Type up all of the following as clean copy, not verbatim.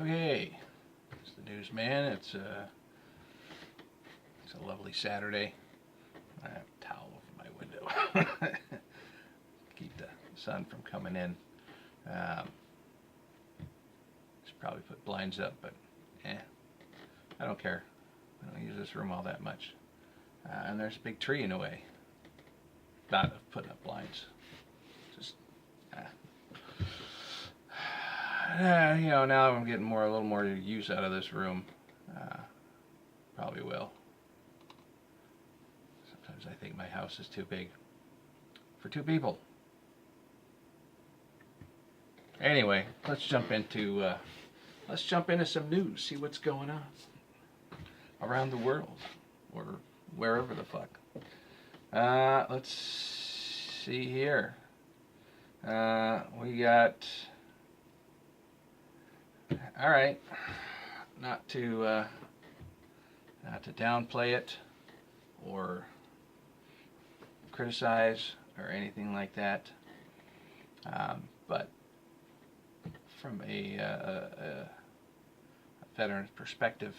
Okay, it's the newsman. It's a lovely Saturday. I have a towel over my window. Keep the sun from coming in. Should probably put blinds up, but I don't care. I don't use this room all that much. And there's a big tree in the way. Not of putting up blinds. Just, now I'm getting a little more use out of this room. Probably will. Sometimes I think my house is too big for two people. Anyway, let's jump into some news. See what's going on around the world or wherever the fuck. Let's see here. We got. All right. Not to downplay it or criticize or anything like that, but from a veteran's perspective,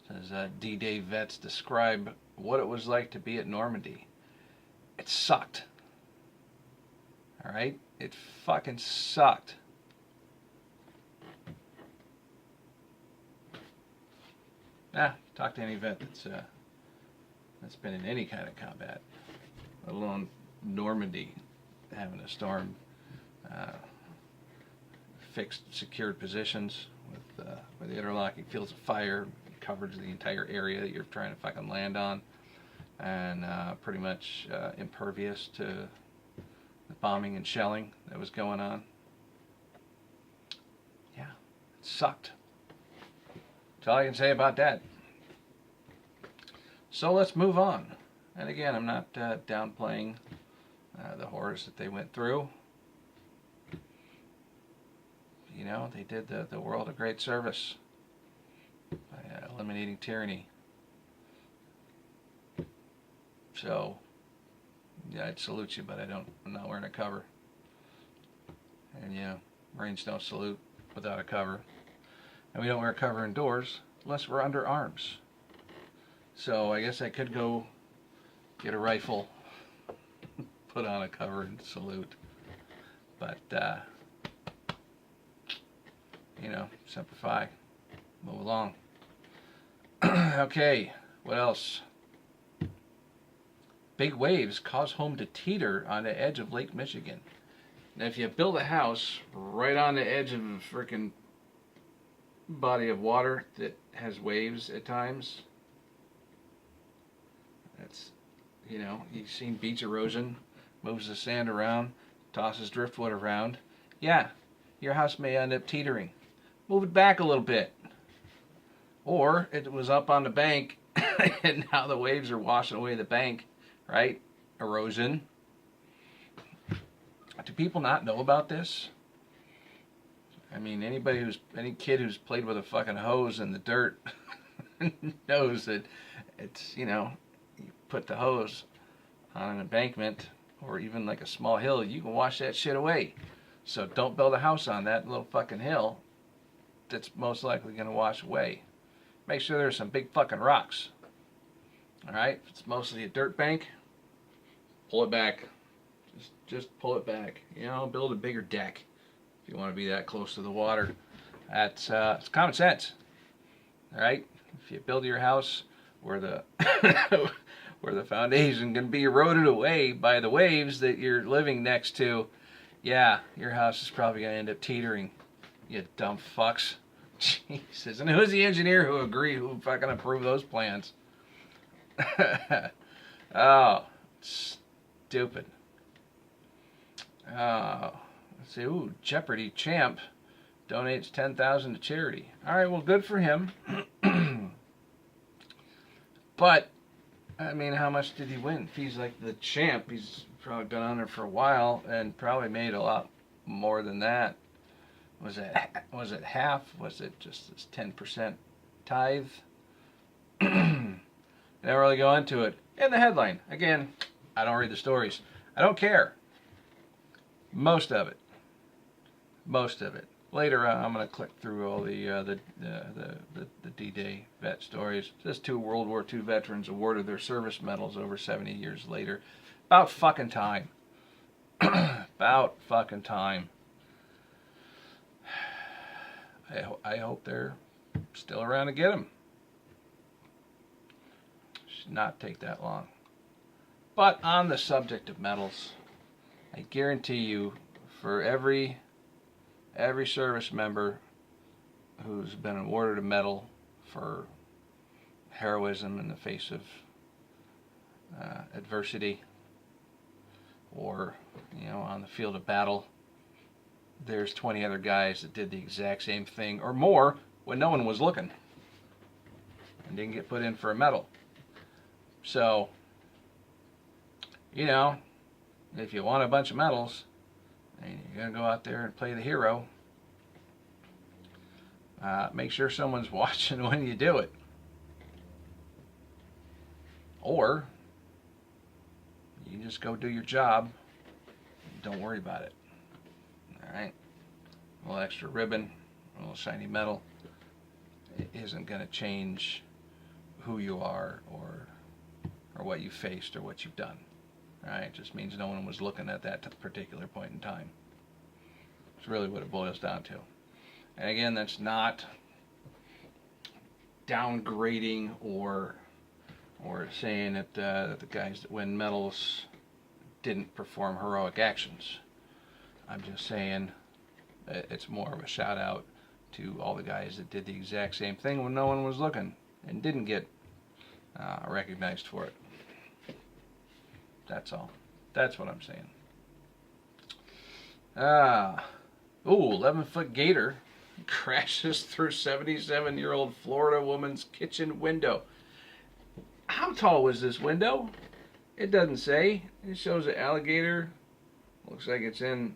says D-Day vets describe what it was like to be at Normandy. It sucked. All right, it fucking sucked. Talk to any vet that's been in any kind of combat, let alone Normandy, having a storm, fixed, secured positions with the interlocking fields of fire, coverage of the entire area that you're trying to fucking land on, and pretty much impervious to the bombing and shelling that was going on. Yeah, it sucked. That's all I can say about that. So let's move on. And again, I'm not downplaying the horrors that they went through. You know, they did the world a great service by eliminating tyranny. So, yeah, I'd salute you, but I'm not wearing a cover. And yeah, Marines don't salute without a cover. And we don't wear a cover indoors unless we're under arms. So I guess I could go get a rifle, put on a cover and salute. But, Semper Fi. Move along. Okay, what else? Big waves cause home to teeter on the edge of Lake Michigan. Now, if you build a house right on the edge of a freaking body of water that has waves at times, that's, you've seen beach erosion, moves the sand around, tosses driftwood around. Yeah, your house may end up teetering. Move it back a little bit. Or it was up on the bank and now the waves are washing away the bank, right? Erosion. Do people not know about this? I mean, any kid who's played with a fucking hose in the dirt knows that it's, you put the hose on an embankment or even like a small hill, you can wash that shit away. So don't build a house on that little fucking hill that's most likely going to wash away. Make sure there's some big fucking rocks. Alright, if it's mostly a dirt bank, pull it back. Just pull it back. Build a bigger deck if you want to be that close to the water. That's it's common sense. Alright? If you build your house where the where the foundation can be eroded away by the waves that you're living next to, yeah, your house is probably going to end up teetering. You dumb fucks. Jesus. And who's the engineer who fucking approved those plans? Oh, stupid. Oh, let's see. Ooh, Jeopardy champ donates $10,000 to charity. All right, well, good for him. But, I mean, how much did he win? If he's like the champ, he's probably been on there for a while and probably made a lot more than that. Was it half? Was it just this 10% tithe? Never really go into it. In the headline, again, I don't read the stories. I don't care. Most of it Later, I'm going to click through all the D-Day vet stories. It says 2 World War II veterans awarded their service medals over 70 years later. About fucking time. About fucking time. I hope they're still around to get them. Should not take that long. But on the subject of medals, I guarantee you, for every service member who's been awarded a medal for heroism in the face of adversity, or on the field of battle, there's 20 other guys that did the exact same thing or more when no one was looking and didn't get put in for a medal. So, if you want a bunch of medals and you're going to go out there and play the hero, make sure someone's watching when you do it. Or you just go do your job and don't worry about it. Alright? A little extra ribbon, a little shiny medal. It isn't going to change who you are or what you faced or what you've done. Alright? It just means no one was looking at that particular point in time. That's really what it boils down to. And again, that's not downgrading or saying that the guys that win medals didn't perform heroic actions. I'm just saying it's more of a shout out to all the guys that did the exact same thing when no one was looking and didn't get recognized for it. That's all. That's what I'm saying. 11-foot gator crashes through 77-year-old Florida woman's kitchen window. How tall was this window? It doesn't say. It shows an alligator. Looks like it's in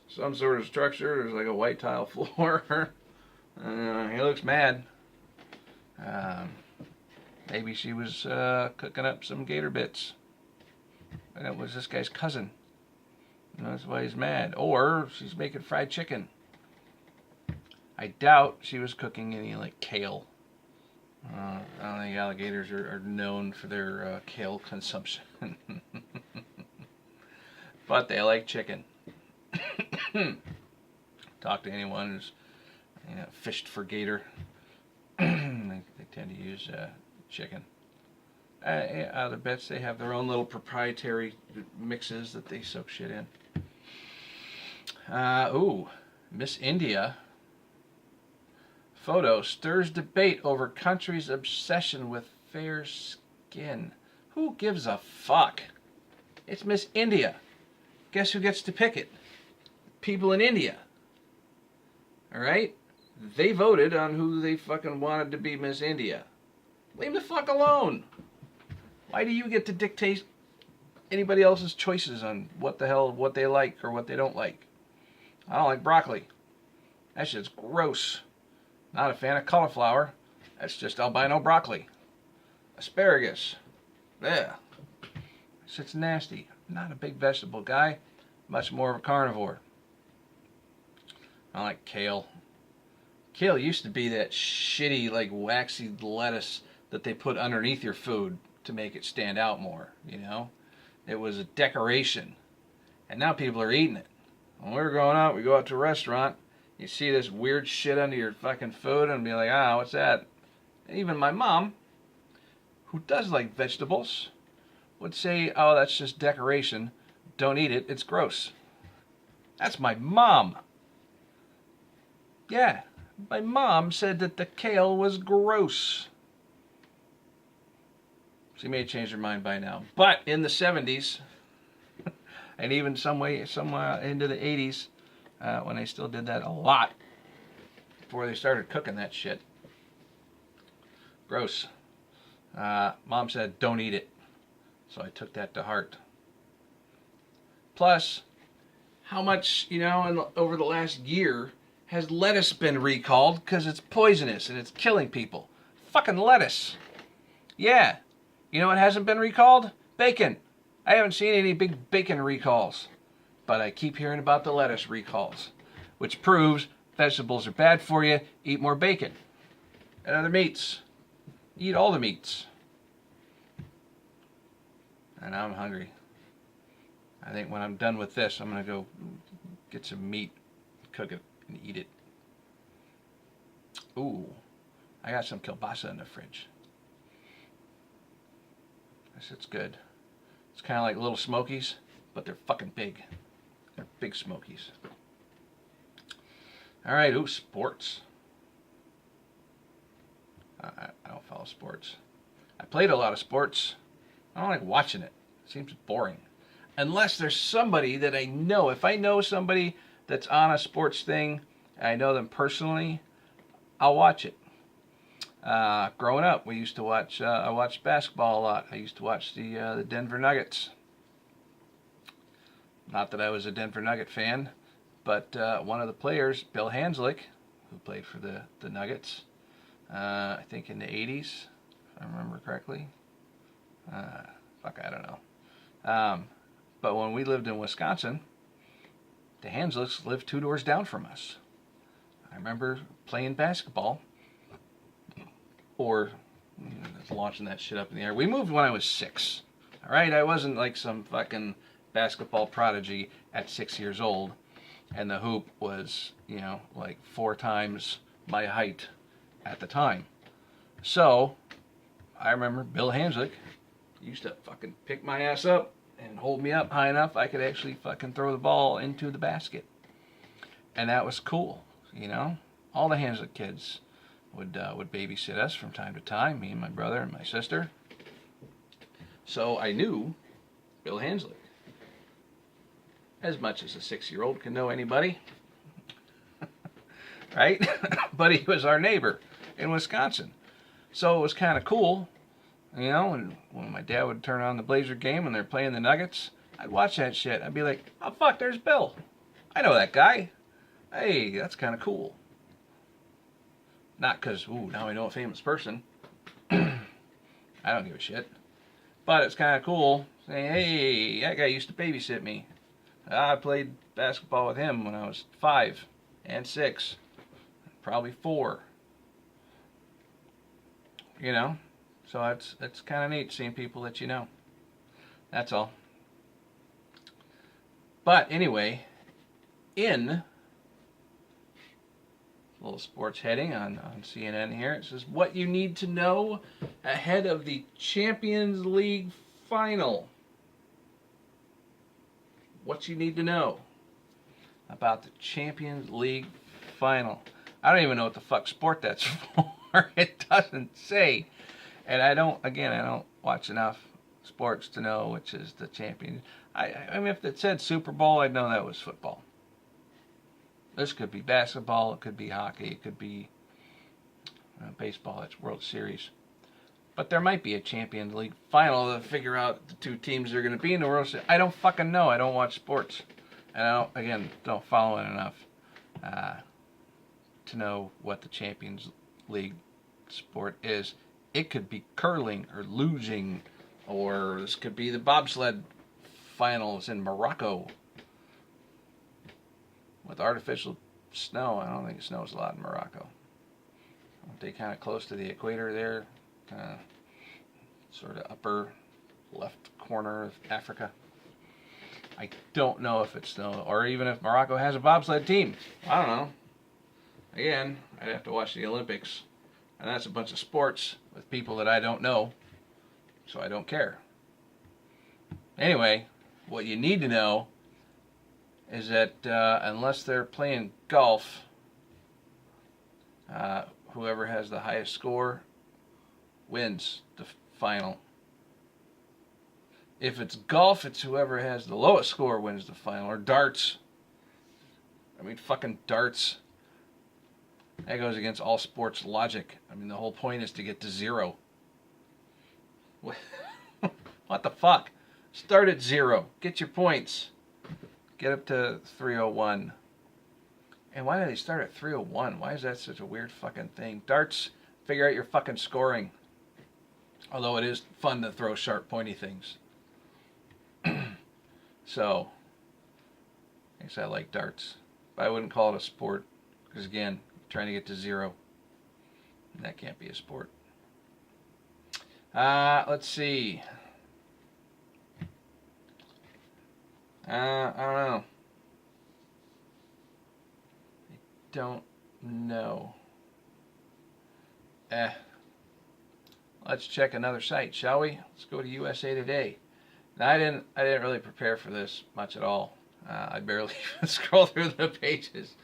some sort of structure. There's like a white tile floor. He looks mad. Maybe she was cooking up some gator bits. And it was this guy's cousin. And that's why he's mad. Or she's making fried chicken. I doubt she was cooking any like kale. I don't think alligators are known for their kale consumption. But they like chicken. Talk to anyone who's fished for gator. They tend to use chicken. Other bits, they have their own little proprietary mixes that they soak shit in. Miss India photo stirs debate over country's obsession with fair skin. Who gives a fuck? It's Miss India. Guess who gets to pick it? People in India. Alright? They voted on who they fucking wanted to be Miss India. Leave the fuck alone. Why do you get to dictate anybody else's choices on what they like or what they don't like? I don't like broccoli. That shit's gross. Not a fan of cauliflower. That's just albino broccoli. Asparagus. Yeah. Shit's nasty. Not a big vegetable guy. Much more of a carnivore. I like kale. Kale used to be that shitty, like, waxy lettuce that they put underneath your food to make it stand out more, It was a decoration. And now people are eating it. When we were growing up, we go out to a restaurant, you see this weird shit under your fucking food and be like, what's that? And even my mom, who does like vegetables, would say, that's just decoration. Don't eat it. It's gross. That's my mom. Yeah, my mom said that the kale was gross. She may have changed her mind by now. But in the 70s, and even somewhere into the 80s, when they still did that a lot, before they started cooking that shit. Gross. Mom said, don't eat it. So I took that to heart. Plus, how much, over the last year, has lettuce been recalled because it's poisonous and it's killing people? Fucking lettuce. Yeah. You know what hasn't been recalled? Bacon. I haven't seen any big bacon recalls. But I keep hearing about the lettuce recalls. Which proves vegetables are bad for you, eat more bacon and other meats. Eat all the meats. And I'm hungry. I think when I'm done with this, I'm going to go get some meat, cook it, and eat it. Ooh, I got some kielbasa in the fridge. This it's good. It's kind of like little Smokies, but they're fucking big. They're big Smokies. All right, ooh, sports. I don't follow sports. I played a lot of sports. I don't like watching it. It seems boring. Unless there's somebody that I know. If I know somebody that's on a sports thing, and I know them personally, I'll watch it. Growing up, we used to watch. I watched basketball a lot. I used to watch the Denver Nuggets. Not that I was a Denver Nugget fan, but one of the players, Bill Hanslick, who played for the Nuggets, I think in the 80s, if I remember correctly. Fuck, I don't know. But when we lived in Wisconsin, the Hanslicks lived 2 doors down from us. I remember playing basketball, or launching that shit up in the air. We moved when I was 6. All right, I wasn't like some fucking basketball prodigy at 6 years old, and the hoop was, like 4 times my height at the time. So I remember Bill Hanslick used to fucking pick my ass up and hold me up high enough I could actually fucking throw the ball into the basket. And that was cool, All the Hanslick kids would babysit us from time to time, me and my brother and my sister. So I knew Bill Hanslick. As much as a 6-year-old can know anybody. Right? But he was our neighbor in Wisconsin. So it was kind of cool, and when my dad would turn on the Blazer game and they're playing the Nuggets, I'd watch that shit. I'd be like, oh fuck, there's Bill. I know that guy. Hey, that's kind of cool. Not because, now I know a famous person. I don't give a shit. But it's kind of cool saying, hey, that guy used to babysit me. I played basketball with him when I was 5 and 6, probably 4. So it's kind of neat seeing people that you know. That's all. But anyway, in a little sports heading on CNN here, it says what you need to know ahead of the Champions League final. What you need to know about the Champions League final. I don't even know what the fuck sport that's for. It doesn't say. And I don't watch enough sports to know which is the champion. I mean, if it said Super Bowl, I'd know that was football. This could be basketball, it could be hockey, it could be baseball, it's World Series. But there might be a Champions League final to figure out the 2 teams that are going to be in the World Series. I don't fucking know. I don't watch sports. And I don't follow it enough to know what the Champions League sport is. It could be curling or luging, or this could be the bobsled finals in Morocco with artificial snow. I don't think it snows a lot in Morocco. Aren't they kind of close to the equator there? Sort of upper left corner of Africa. I don't know if it's snow, or even if Morocco has a bobsled team. I don't know. Again, I'd have to watch the Olympics. And that's a bunch of sports with people that I don't know, so I don't care. Anyway, what you need to know is that unless they're playing golf, whoever has the highest score wins the final. If it's golf, it's whoever has the lowest score wins the final. Or darts. I mean, fucking darts. That goes against all sports logic. I mean, the whole point is to get to 0. What the fuck? Start at 0. Get your points. Get up to 301. And why do they start at 301? Why is that such a weird fucking thing? Darts, figure out your fucking scoring. Although it is fun to throw sharp, pointy things. So, I guess I like darts. But I wouldn't call it a sport. Because again, trying to get to 0. And that can't be a sport. Let's see. I don't know. Let's check another site, shall we? Let's go to USA Today. Now, I didn't really prepare for this much at all. I barely even scroll through the pages.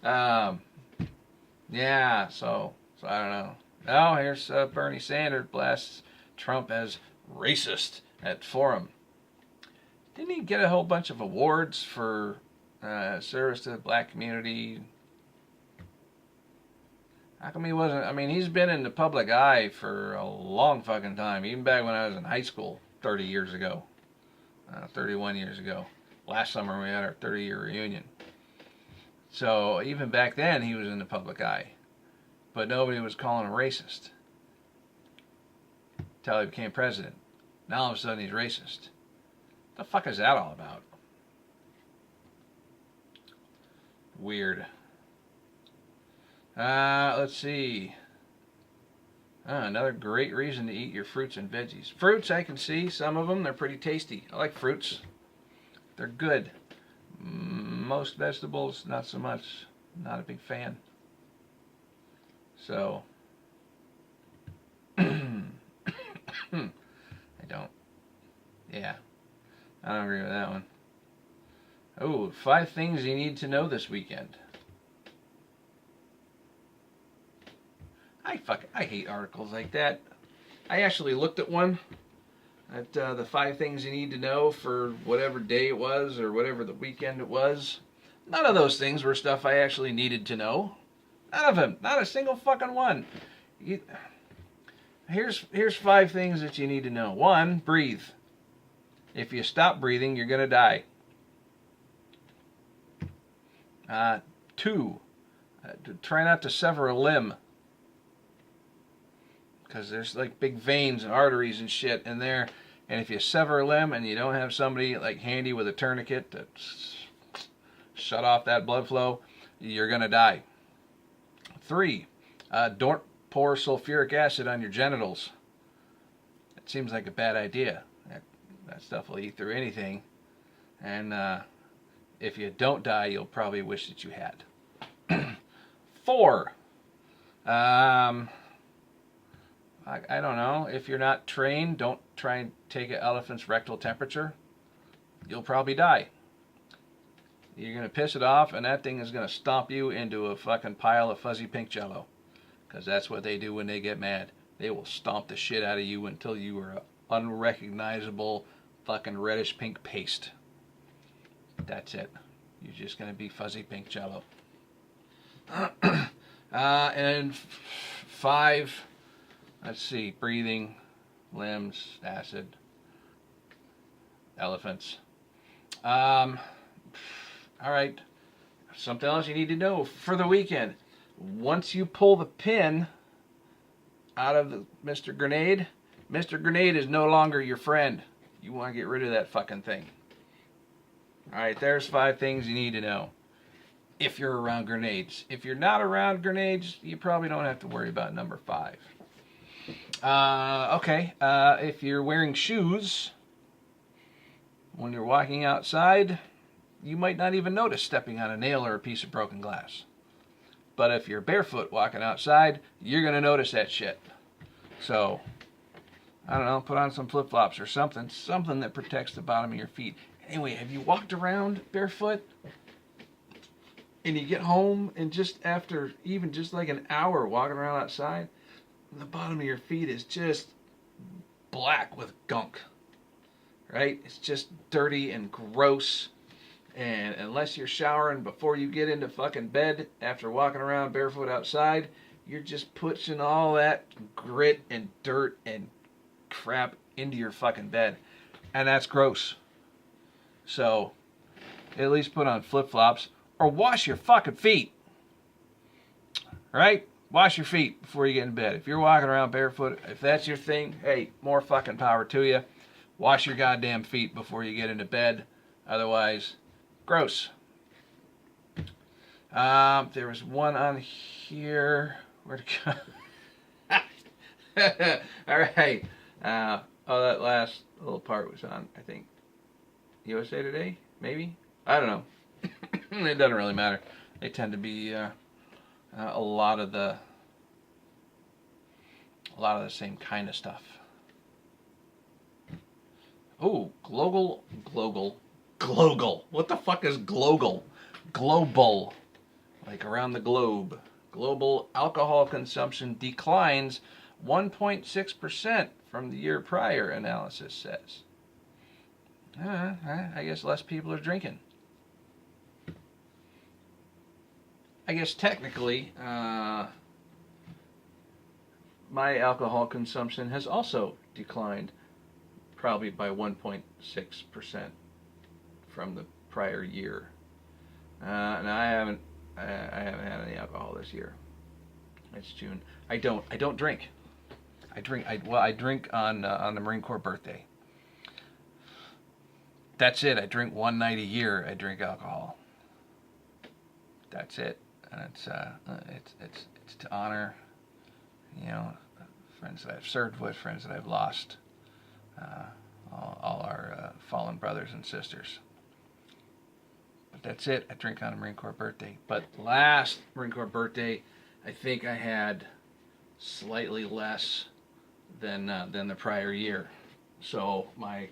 Yeah, so I don't know. Oh, here's Bernie Sanders blasts Trump as racist at forum. Didn't he get a whole bunch of awards for service to the black community? How come he wasn't? I mean, he's been in the public eye for a long fucking time, even back when I was in high school 30 years ago, 31 years ago. Last summer we had our 30-year reunion. So even back then he was in the public eye, but nobody was calling him racist until he became president. Now all of a sudden he's racist. What the fuck is that all about? Weird. Let's see. Another great reason to eat your fruits and veggies. Fruits, I can see some of them. They're pretty tasty. I like fruits. They're good. Most vegetables, not so much. Not a big fan. So, I don't. Yeah, I don't agree with that one. Oh, 5 things you need to know this weekend. I hate articles like that. I actually looked at one at the 5 things you need to know for whatever day it was or whatever the weekend it was. None of those things were stuff I actually needed to know. None of them. Not a single fucking one. Here's 5 things that you need to know. 1, breathe. If you stop breathing, you're going to die. 2, try not to sever a limb. Because there's like big veins and arteries and shit in there. And if you sever a limb and you don't have somebody like handy with a tourniquet to shut off that blood flow, you're going to die. 3, don't pour sulfuric acid on your genitals. It seems like a bad idea. That stuff will eat through anything. And if you don't die, you'll probably wish that you had. 4, I don't know. If you're not trained, don't try and take an elephant's rectal temperature. You'll probably die. You're going to piss it off, and that thing is going to stomp you into a fucking pile of fuzzy pink jello. Because that's what they do when they get mad. They will stomp the shit out of you until you are an unrecognizable fucking reddish pink paste. That's it. You're just going to be fuzzy pink jello. And 5... let's see, breathing, limbs, acid, elephants. All right, something else you need to know for the weekend. Once you pull the pin out of the Mr. Grenade is no longer your friend. You want to get rid of that fucking thing. All right, there's 5 things you need to know if you're around grenades. If you're not around grenades, you probably don't have to worry about number 5. Okay, if you're wearing shoes when you're walking outside, you might not even notice stepping on a nail or a piece of broken glass. But if you're barefoot walking outside, you're going to notice that shit. So, I don't know, put on some flip-flops or something that protects the bottom of your feet. Anyway, have you walked around barefoot and you get home and just after even just like an hour walking around outside, the bottom of your feet is just black with gunk, right? It's just dirty and gross, and unless you're showering before you get into fucking bed after walking around barefoot outside, you're just pushing all that grit and dirt and crap into your fucking bed, and that's gross. So, at least put on flip-flops or wash your fucking feet, right? Wash your feet before you get in bed. If you're walking around barefoot, if that's your thing, hey, more fucking power to you. Wash your goddamn feet before you get into bed. Otherwise, gross. There was one on here. Where'd it go? All right. That last little part was on, I think, USA Today, maybe? I don't know. It doesn't really matter. They tend to be a lot of the same kind of stuff. Oh, global. What the fuck is global? Global, like around the globe. Global alcohol consumption declines 1.6% from the year prior, analysis says. I guess less people are drinking. I guess technically, my alcohol consumption has also declined, probably by 1.6% from the prior year. And I haven't had any alcohol this year. It's June. I don't drink. I drink on the Marine Corps birthday. That's it. I drink one night a year. I drink alcohol. That's it. And it's to honor, friends that I've served with, friends that I've lost, all our fallen brothers and sisters. But that's it. I drink on a Marine Corps birthday. But last Marine Corps birthday, I think I had slightly less than the prior year. So my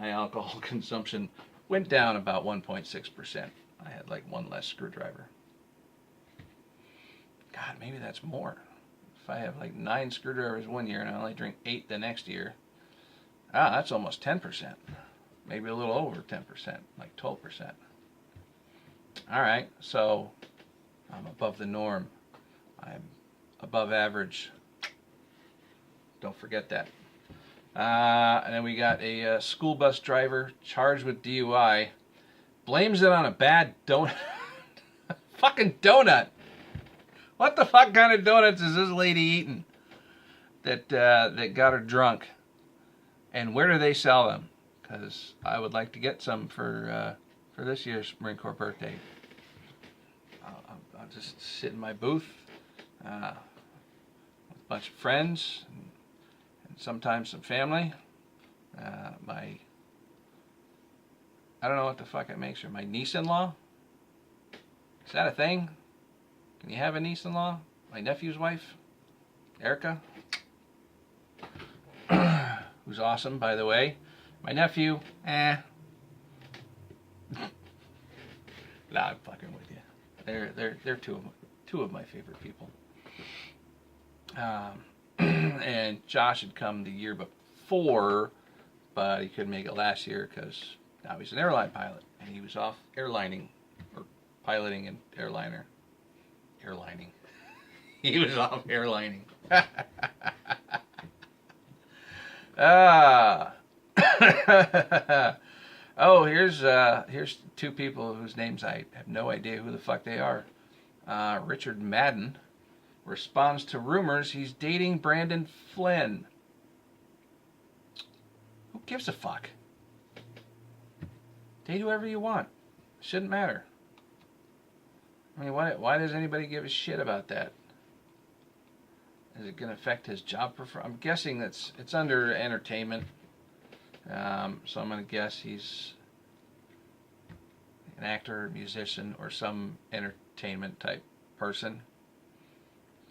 alcohol consumption went down about 1.6%. I had like one less screwdriver. God, maybe that's more. If I have like 9 screwdrivers one year and I only drink 8 the next year, that's almost 10%. Maybe a little over 10%, like 12%. All right, so I'm above the norm. I'm above average. Don't forget that. And then we got a school bus driver charged with DUI. Blames it on a bad donut. Fucking donut. What the fuck kind of donuts is this lady eating that got her drunk? And where do they sell them? Because I would like to get some for this year's Marine Corps birthday. I'll just sit in my booth with a bunch of friends and sometimes some family. I don't know what the fuck it makes her. My niece-in-law? Is that a thing? Can you have a niece-in-law? My nephew's wife, Erica, who's awesome, by the way. My nephew, Nah, I'm fucking with you. They're two of my favorite people. And Josh had come the year before, but he couldn't make it last year because now he's an airline pilot and he was off airlining or piloting an airliner. Airlining. He was off airlining. Oh, here's two people whose names I have no idea who the fuck they are. Richard Madden responds to rumors he's dating Brandon Flynn. Who gives a fuck? Date whoever you want. Shouldn't matter. I mean, why does anybody give a shit about that? Is it going to affect his job performance? I'm guessing it's under entertainment. So I'm going to guess he's an actor, musician, or some entertainment type person.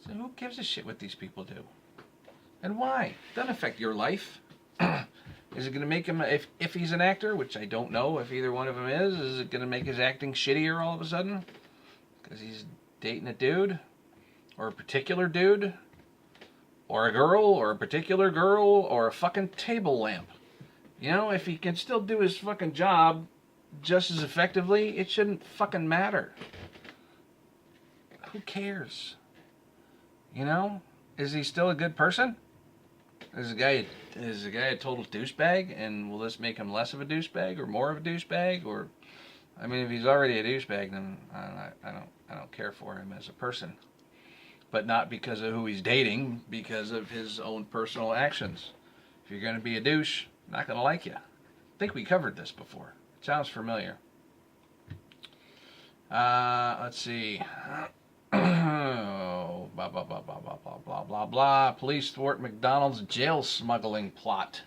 So who gives a shit what these people do? And why? It doesn't affect your life. Is it going to make him, if he's an actor, which I don't know if either one of them is it going to make his acting shittier all of a sudden? Because he's dating a dude? Or a particular dude? Or a girl? Or a particular girl? Or a fucking table lamp? You know, if he can still do his fucking job just as effectively, it shouldn't fucking matter. Who cares? You know? Is he still a good person? Is the guy a total douchebag, and will this make him less of a douchebag or more of a douchebag? Or, I mean, if he's already a douchebag, then I don't care for him as a person. But not because of who he's dating, because of his own personal actions. If you're going to be a douche, I'm not going to like you. I think we covered this before. It sounds familiar. Let's see. Oh, blah, blah, blah, blah, blah, blah, blah, blah, blah. Police thwart McDonald's jail smuggling plot.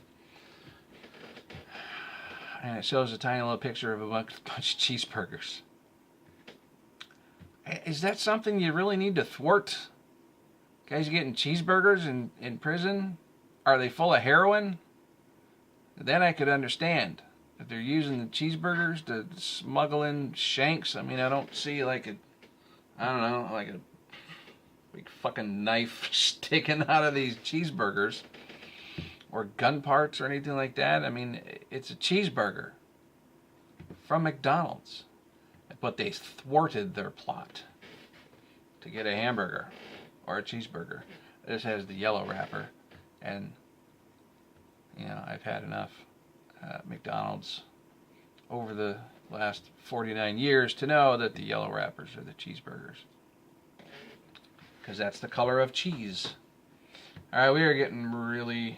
And it shows a tiny little picture of a bunch of cheeseburgers. Is that something you really need to thwart? Guys getting cheeseburgers in prison? Are they full of heroin? Then I could understand. If they're using the cheeseburgers to smuggle in shanks, I mean, I don't see like a, I don't know, like a big fucking knife sticking out of these cheeseburgers. Or gun parts or anything like that. I mean, it's a cheeseburger from McDonald's. But they thwarted their plot to get a hamburger or a cheeseburger. This has the yellow wrapper. And, you know, I've had enough McDonald's over the last 49 years to know that the yellow wrappers are the cheeseburgers. Because that's the color of cheese. Alright, we are getting really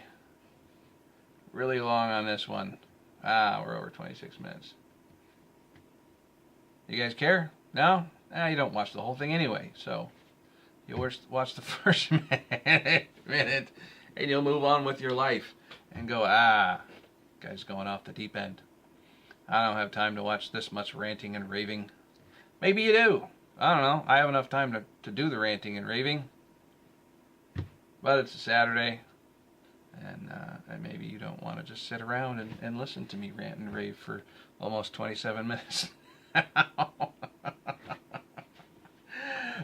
long on this one. We're over 26 minutes. You guys care? No? You don't watch the whole thing anyway, so you'll watch the first minute and you'll move on with your life and go, guy's going off the deep end. I don't have time to watch this much ranting and raving. Maybe you do. I don't know. I have enough time to do the ranting and raving. But it's a Saturday. And maybe you don't want to just sit around and listen to me rant and rave for almost 27 minutes.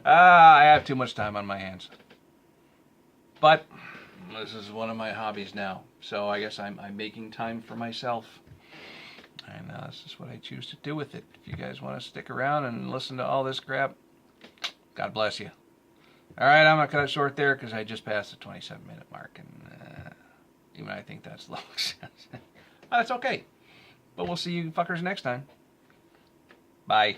I have too much time on my hands. But this is one of my hobbies now. So I guess I'm making time for myself. And this is what I choose to do with it. If you guys want to stick around and listen to all this crap, God bless you. Alright, I'm going to cut it short there because I just passed the 27-minute mark. And even I think that's low. But that's okay. But we'll see you fuckers next time. Bye.